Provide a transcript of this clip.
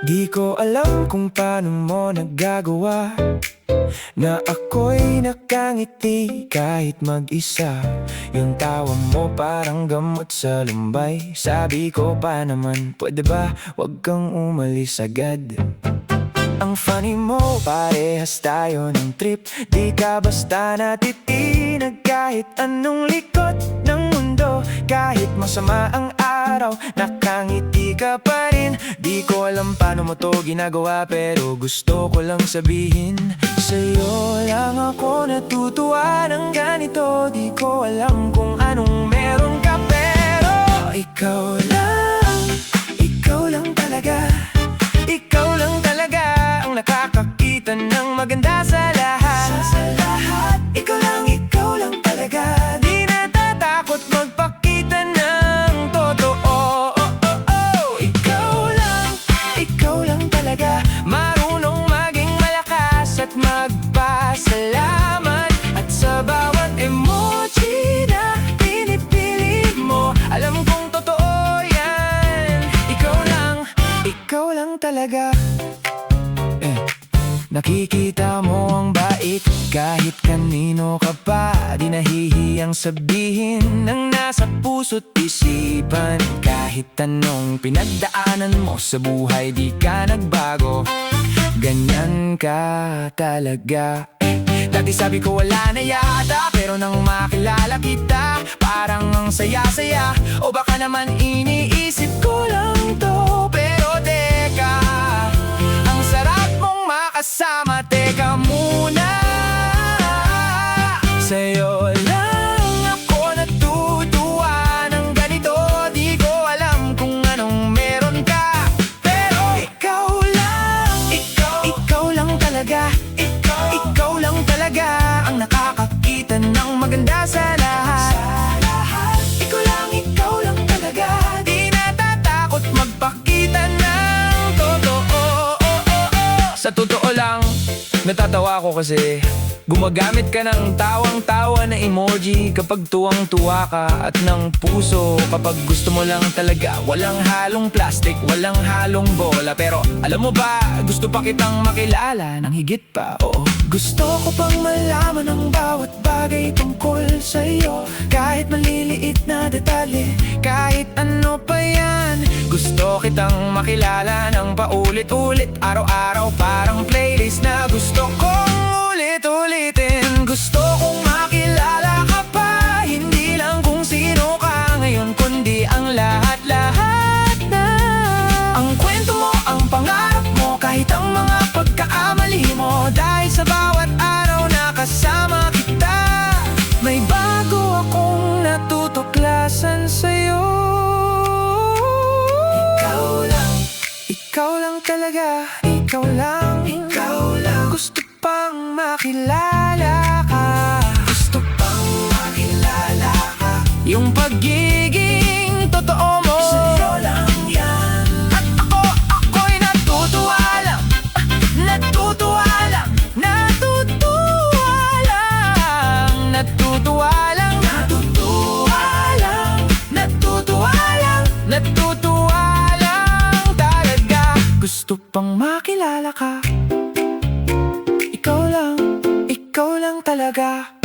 Di ko alam kung paano mo nagagawa na ako'y nakangiti kahit mag-isa. Yung tawa mo parang gamot sa lumbay. Sabi ko pa naman, pwede ba wag kang umalis agad? Ang funny mo, parehas tayo ng trip. Di ka basta natitinag kahit anong likod ng mundo. Kahit masama ang araw, nakangiti ka pa rin. Di ko alam paano mo to ginagawa, pero gusto ko lang sabihin, sa'yo lang ako natutuwa ng ganito. Di ko alam kung anong meron ka, pero ikaw lang talaga. Ikaw lang talaga ang nakakakita ng maganda sa lahat. Ikaw lang talaga. Di natatakot magpakita ng totoo. Ikaw lang talaga. Marunong maging malakas at magpasalamat. At sa bawat emoji na pinipili mo, alam kong totoo yan. Ikaw lang talaga. Nakikita mo ang bait kahit kanino ka pa. Di nahihiyang sabihin ng nasa puso't isipan. Kahit anong pinagdaanan mo sa buhay, di ka nagbago. Ganyan ka talaga. Dati sabi ko wala na yata, pero nang makilala kita, parang ang saya-saya. O baka naman iniisip ko lang to, pero teka, ang sarap mong makasama. Teka muna, sa'yo lang ako natutuwa ng ganito. Di ko alam kung anong meron ka, pero ikaw lang talaga. Ikaw lang talaga ang nakakakita ng maganda sa lahat. Ikaw lang talaga. Di natatakot magpakita ng totoo. Sa totoo lang, natatawa ko kasi gumagamit ka ng tawang-tawa na emoji kapag tuwang-tuwa ka, at ng puso kapag gusto mo lang talaga. Walang halong plastic, walang halong bola. Pero alam mo ba, gusto pa kitang makilala ng higit pa, oo. Gusto ko pang malaman ang bawat bagay tungkol sa'yo. Kahit maliliit na detalye, kahit ano pa yan. Gusto kitang makilala ng paulit-ulit, araw-araw parang playlist na gusto kong ulit-ulitin. Gusto kong makilala ka pa, hindi lang kung sino ka ngayon, kundi ang lahat-lahat na. Ang kwento mo, ang pangarap mo, kahit ang mga pagkakamali mo. Dahil sa bawat araw na kasama kita, may bago akong natutuklasan sa'yo. Ikaw lang talaga. Ikaw lang. Gusto pang makilala ka. Yung pagiging totoo mo, sa'yo lang yan. At ako'y natutuwa lang. Natutuwa lang talaga. Gusto pang makilala ka. Ikaw lang talaga.